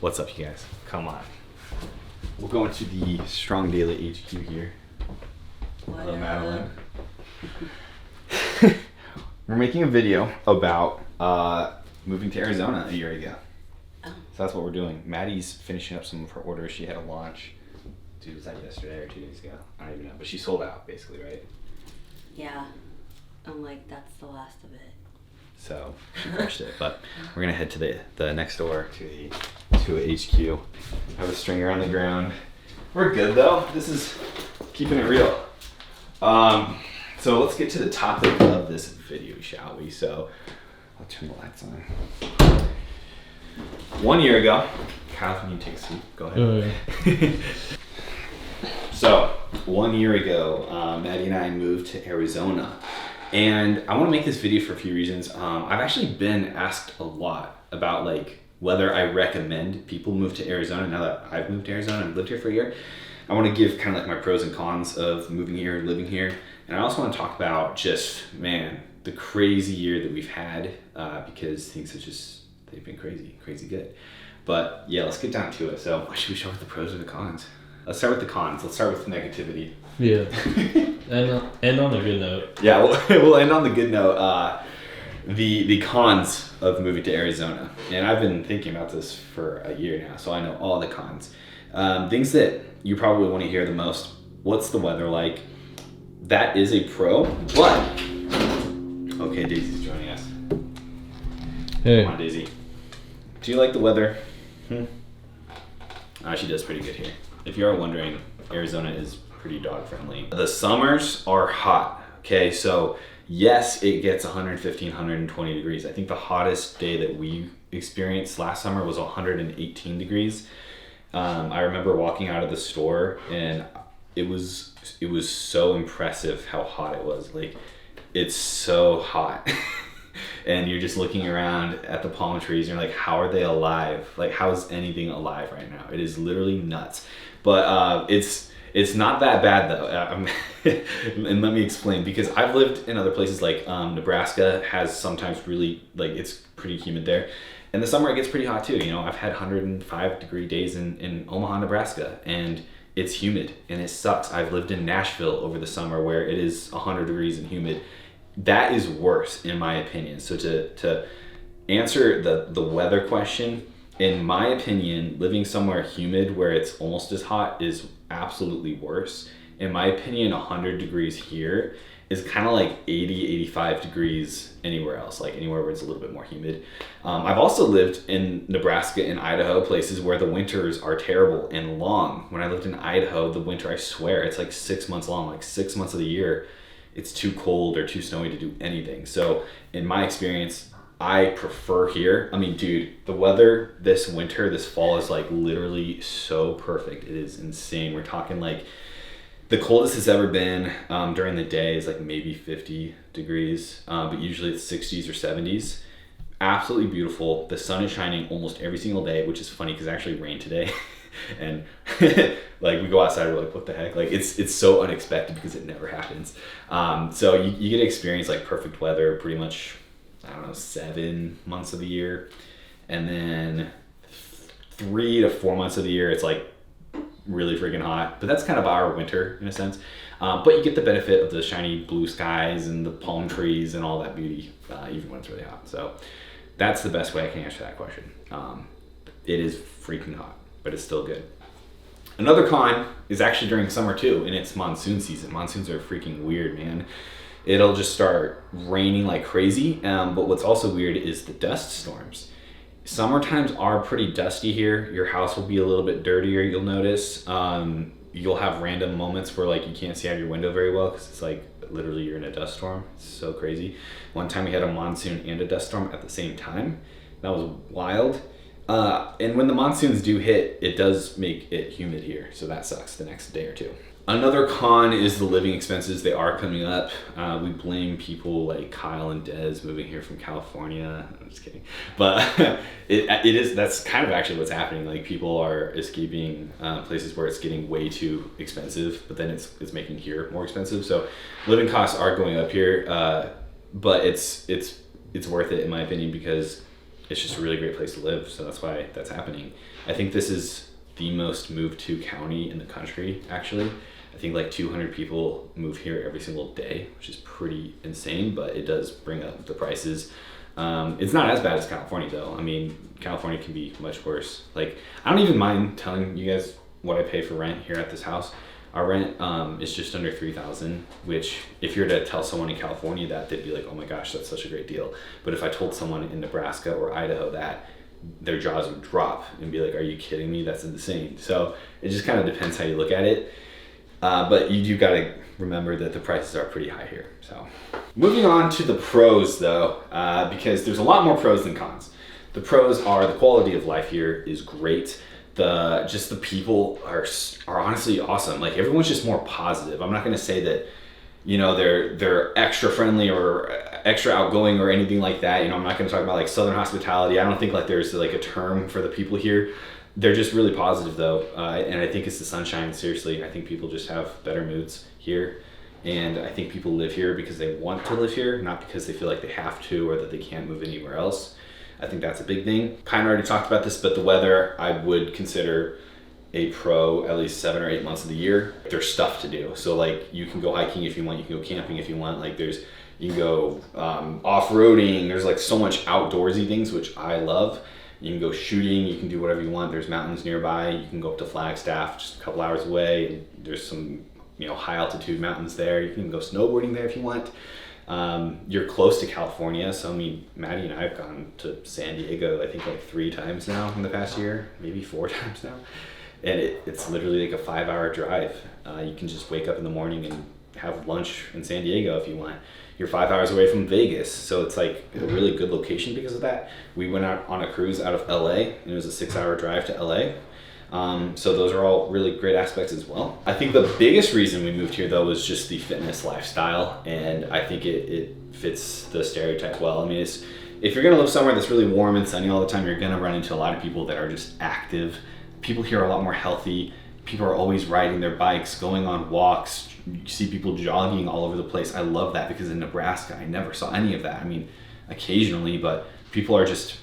What's up, you guys? Come on. We're going to the Strong Daily HQ here. Hello, Madeline. We're making a video about moving to Arizona a year ago. Oh. So that's what we're doing. Maddie's finishing up some of her orders. She had a launch. Dude, was that yesterday or 2 days ago? I don't even know. But she sold out, basically, right? Yeah. I'm like, that's the last of it. So she crushed it. But we're going to head to the next door to a HQ. Have a stringer on the ground. We're good, though. This is keeping it real. So let's get to the topic of this video, shall we? So I'll turn the lights on. 1 year ago, Kyle, can you take a seat? Go ahead. Oh, yeah. So 1 year ago, Maddie and I moved to Arizona. And I want to make this video for a few reasons. I've actually been asked a lot about like whether I recommend people move to Arizona now that I've moved to Arizona and lived here for a year. I want to give kind of like my pros and cons of moving here, living here. And I also want to talk about just, man, the crazy year that we've had because things have just, they've been crazy good. But yeah, let's get down to it. So should we start with the pros or the cons? Let's start with the cons. Let's start with negativity. Yeah. End on a good note. Yeah, we'll end on the good note. The cons of moving to Arizona. And I've been thinking about this for a year now, so I know all the cons. Things that you probably want to hear the most. What's the weather like? That is a pro, but... Okay, Daisy's joining us. Hey. Come on, Daisy. Do you like the weather? She does pretty good here. If you are wondering, Arizona is pretty dog friendly. The summers are hot, okay? So yes, it gets 115, 120 degrees. I think the hottest day that we experienced last summer was 118 degrees. I remember walking out of the store and it was so impressive how hot it was. Like, it's so hot. And you're just looking around at the palm trees and you're like, how are they alive? Like, how is anything alive right now? It is literally nuts. But it's not that bad though. And let me explain, because I've lived in other places like Nebraska has sometimes really, like, it's pretty humid there. In the summer it gets pretty hot too. You know, I've had 105 degree days in Omaha, Nebraska, and it's humid and it sucks. I've lived in Nashville over the summer where it is 100 degrees and humid. That is worse in my opinion. So to answer the weather question, in my opinion, living somewhere humid where it's almost as hot is absolutely worse. In my opinion, 100 degrees here is kind of like 80, 85 degrees anywhere else, like anywhere where it's a little bit more humid. I've also lived in Nebraska and Idaho, places where the winters are terrible and long. When I lived in Idaho, the winter, I swear, it's like 6 months long, like 6 months of the year. It's too cold or too snowy to do anything. So in my experience, I prefer here. I mean, dude, the weather this winter, this fall is like literally so perfect. It is insane. We're talking like the coldest it's ever been during the day is like maybe 50 degrees, but usually it's 60s or 70s. Absolutely beautiful. The sun is shining almost every single day, which is funny because it actually rained today. And like we go outside, we're like, what the heck? Like it's so unexpected because it never happens. So you get to experience like perfect weather pretty much, I don't know, 7 months of the year. And then 3 to 4 months of the year, it's like really freaking hot. But that's kind of our winter in a sense. But you get the benefit of the shiny blue skies and the palm trees and all that beauty, even when it's really hot. So that's the best way I can answer that question. It is freaking hot, but it's still good. Another con is actually during summer too, and it's monsoon season. Monsoons are freaking weird, man. It'll just start raining like crazy. But what's also weird is the dust storms. Summer times are pretty dusty here. Your house will be a little bit dirtier, you'll notice. You'll have random moments where like you can't see out your window very well because it's like literally you're in a dust storm. It's so crazy. One time we had a monsoon and a dust storm at the same time. That was wild. And when the monsoons do hit, it does make it humid here. So that sucks the next day or two. Another con is the living expenses. They are coming up. We blame people like Kyle and Des moving here from California. I'm just kidding. But that's kind of actually what's happening. Like people are escaping places where it's getting way too expensive, but then it's making here more expensive. So living costs are going up here, but it's worth it in my opinion because it's just a really great place to live. So that's why that's happening. I think this is the most moved to county in the country, actually. I think like 200 people move here every single day, which is pretty insane, but it does bring up the prices. It's not as bad as California though. I mean, California can be much worse. Like, I don't even mind telling you guys what I pay for rent here at this house. Our rent is just under $3,000, which if you were to tell someone in California that, they'd be like, oh my gosh, that's such a great deal. But if I told someone in Nebraska or Idaho that, their jaws would drop and be like, are you kidding me? That's insane. So it just kind of depends how you look at it. But you do got to remember that the prices are pretty high here. So moving on to the pros though, because there's a lot more pros than cons. The pros are the quality of life here is great. The people are honestly awesome. Like, everyone's just more positive. I'm not going to say that, you know, they're extra friendly or extra outgoing or anything like that. You know, I'm not going to talk about like Southern hospitality. I don't think like there's like a term for the people here. They're just really positive though. And I think it's the sunshine. Seriously, I think people just have better moods here. And I think people live here because they want to live here, not because they feel like they have to or that they can't move anywhere else. I think that's a big thing. Kind of already talked about this, but the weather I would consider a pro at least 7 or 8 months of the year. There's stuff to do. So like, you can go hiking if you want, you can go camping if you want. Like, you can go off-roading. There's like so much outdoorsy things, which I love. You can go shooting, you can do whatever you want. There's mountains nearby. You can go up to Flagstaff, just a couple hours away. And there's some, you know, high altitude mountains there. You can go snowboarding there if you want. You're close to California, so I mean, Maddie and I have gone to San Diego, I think like 3 times now in the past year, maybe 4 times now. And it's literally like a 5-hour drive. You can just wake up in the morning and have lunch in San Diego if you want. You're 5 hours away from Vegas, so it's like a really good location because of that. We went out on a cruise out of LA, and it was a 6-hour drive to LA. So those are all really great aspects as well. I think the biggest reason we moved here though was just the fitness lifestyle, and I think it fits the stereotype well. I mean, if you're gonna live somewhere that's really warm and sunny all the time, you're gonna run into a lot of people that are just active. People here are a lot more healthy. People are always riding their bikes, going on walks. You see people jogging all over the place. I love that because in Nebraska, I never saw any of that. I mean, occasionally, but people are just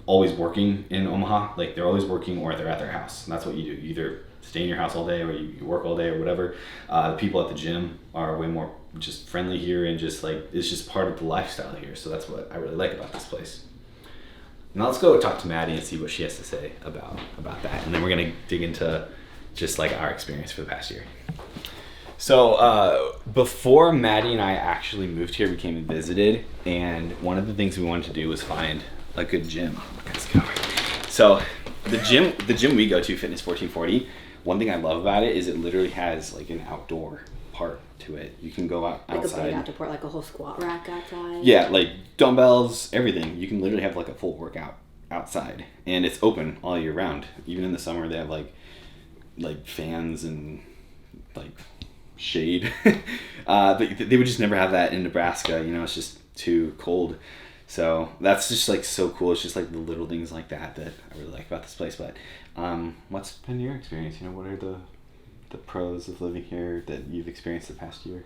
always working in Omaha. Like, they're always working or they're at their house. And that's what you do. You either stay in your house all day or you work all day or whatever. The people at the gym are way more just friendly here, and just like, it's just part of the lifestyle here. So that's what I really like about this place. Now let's go talk to Maddie and see what she has to say about that. And then we're going to dig into just like our experience for the past year. So before Maddie and I actually moved here, we came and visited, and one of the things we wanted to do was find a good gym. Let's go. So the gym we go to, Fitness 1440, one thing I love about it is it literally has like an outdoor part to it. You can go outside. Like a big outdoor part, like a whole squat rack outside. Yeah, like dumbbells, everything. You can literally have like a full workout outside, and it's open all year round. Even in the summer, they have like fans and like shade. But they would just never have that in Nebraska. You know, it's just too cold. So that's just like so cool. It's just like the little things like that I really like about this place. But what's been your experience? You know, what are the pros of living here that you've experienced the past year?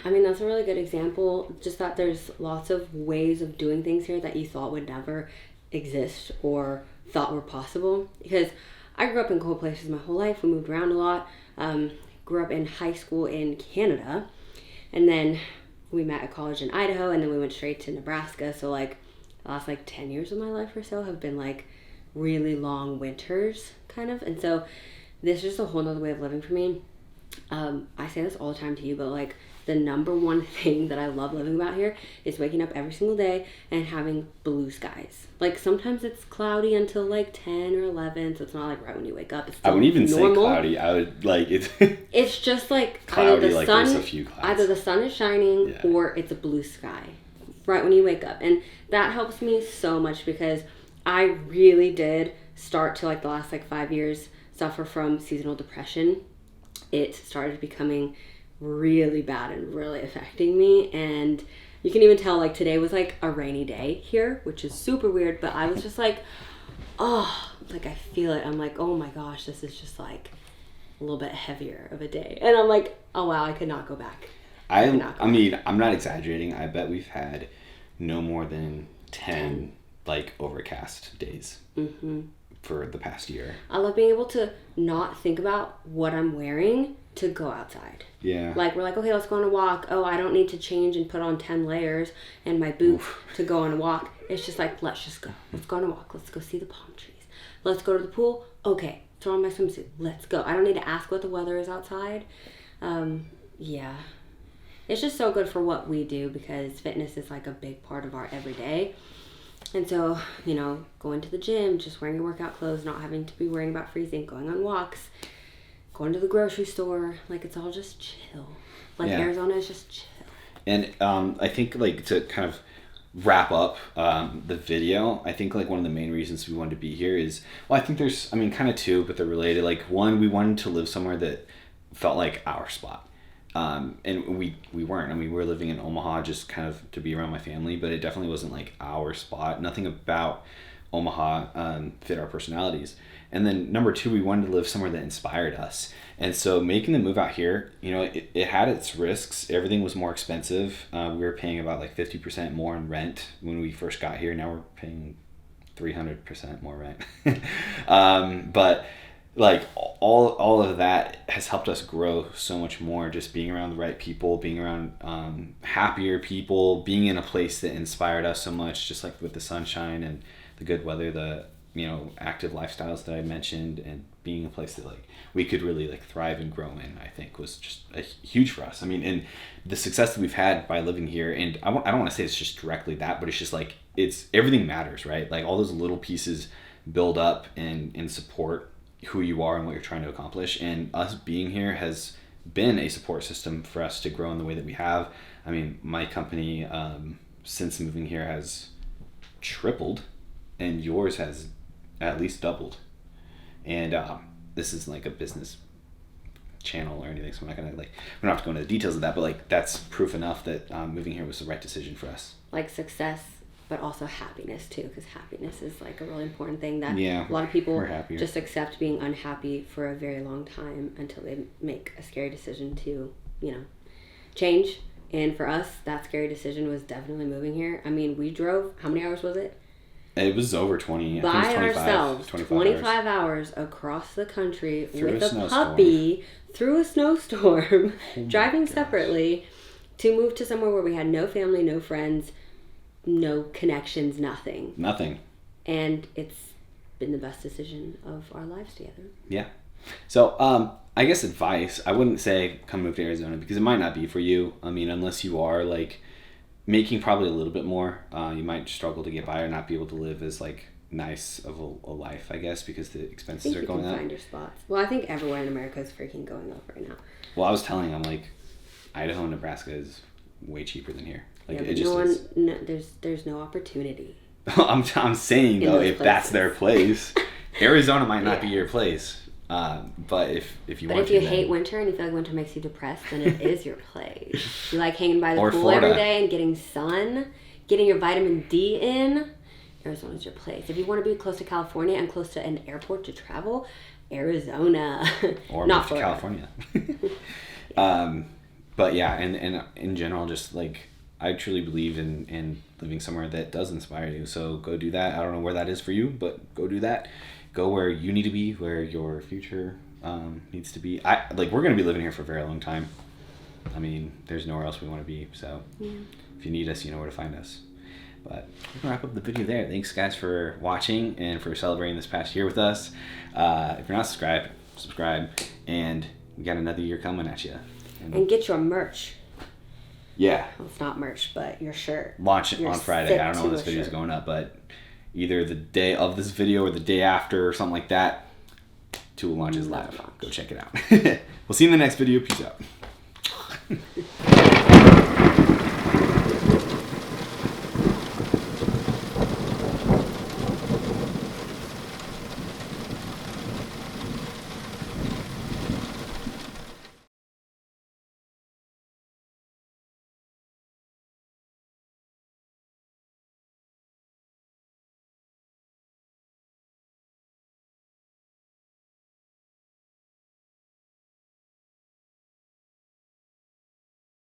I mean, that's a really good example. Just that there's lots of ways of doing things here that you thought would never exist or thought were possible. Because I grew up in cold places my whole life. We moved around a lot. Grew up in high school in Canada, and then we met at college in Idaho, and then we went straight to Nebraska. So like the last like 10 years of my life or so have been like really long winters kind of. And so this is just a whole nother way of living for me. I say this all the time to you, but like the number one thing that I love living about here is waking up every single day and having blue skies. Like sometimes it's cloudy until like 10 or 11, so it's not like right when you wake up. It's I wouldn't even normal. say cloudy. I would like it. It's just like cloudy, either the like sun, there's a few clouds. Either the sun is shining or it's a blue sky right when you wake up. And that helps me so much because I really did start to like the last like 5 years suffer from seasonal depression. It started becoming really bad and really affecting me, and you can even tell like today was like a rainy day here, which is super weird, but I was just like, oh, like I feel it. I'm like, oh my gosh, this is just like a little bit heavier of a day, and I'm like, oh wow, I could not go back. I mean, I'm not exaggerating. I bet we've had no more than 10 like overcast days for the past year. I love being able to not think about what I'm wearing to go outside. Yeah. Like, we're like, okay, let's go on a walk. Oh, I don't need to change and put on 10 layers and my boots to go on a walk. It's just like, let's just go. Let's go on a walk. Let's go see the palm trees. Let's go to the pool. Okay, throw on my swimsuit. Let's go. I don't need to ask what the weather is outside. Yeah. It's just so good for what we do because fitness is like a big part of our everyday. And so, you know, going to the gym, just wearing your workout clothes, not having to be worrying about freezing, going on walks, going to the grocery store, like it's all just chill. Like Arizona is just chill. And I think like to kind of wrap up the video, I think like one of the main reasons we wanted to be here is, well, I think there's, I mean, kind of two, but they're related. Like one, we wanted to live somewhere that felt like our spot. And we weren't. I mean, we were living in Omaha just kind of to be around my family, but it definitely wasn't like our spot. Nothing about Omaha fit our personalities. And then number two, we wanted to live somewhere that inspired us. And so making the move out here, you know, it had its risks. Everything was more expensive. We were paying about like 50% more in rent when we first got here. Now we're paying 300% more rent. But like all of that has helped us grow so much more, just being around the right people, being around happier people, being in a place that inspired us so much, just like with the sunshine and the good weather, the, you know, active lifestyles that I mentioned, and being a place that like we could really like thrive and grow in, I think was just huge for us. I mean, and the success that we've had by living here, and I don't want to say it's just directly that, but it's just like, it's everything matters, right? Like all those little pieces build up and support who you are and what you're trying to accomplish. And us being here has been a support system for us to grow in the way that we have. I mean, my company since moving here has tripled, and yours has at least doubled. And this isn't like a business channel or anything, so I'm not gonna like, we don't have to go into the details of that, but like that's proof enough that moving here was the right decision for us. Like success, but also happiness too, because happiness is like a really important thing that a lot of people just accept being unhappy for a very long time until they make a scary decision to, you know, change. And for us, that scary decision was definitely moving here. I mean, we drove, how many hours was it? It was over 20. By I think it was 25, ourselves, 25 hours across the country through with a puppy through a snowstorm, driving separately to move to somewhere where we had no family, no friends, no connections, nothing. And it's been the best decision of our lives together. Yeah. So I guess advice, I wouldn't say come move to Arizona because it might not be for you. I mean, unless you are like making probably a little bit more, you might struggle to get by or not be able to live as like nice of a life, I guess, because the expenses are going up. Find your spots. Well, I think everywhere in America is freaking going up right now. Well, I was telling him like Idaho and Nebraska is way cheaper than here. Like, yeah, but it just there's no opportunity. I'm saying though, if that's their place, Arizona might not be your place. But if you hate winter and you feel like winter makes you depressed, then it is your place. You like hanging by the pool Florida every day and getting sun, getting your vitamin D in, Arizona's your place. If you want to be close to California and close to an airport to travel, Arizona. Or not to Florida. California. But yeah, and in general, just like I truly believe in living somewhere that does inspire you. So go do that. I don't know where that is for you, but go do that. Go where you need to be, where your future needs to be. We're going to be living here for a very long time. I mean, there's nowhere else we want to be. So if you need us, you know where to find us. But we're going to wrap up the video there. Thanks, guys, for watching and for celebrating this past year with us. If you're not subscribed, subscribe. And we got another year coming at you. And get your merch. Yeah. Well, it's not merch, but your shirt. Launch it on Friday. I don't know when this video is going up, but either the day of this video or the day after or something like that, Tool launches live. Go check it out. We'll see you in the next video. Peace out.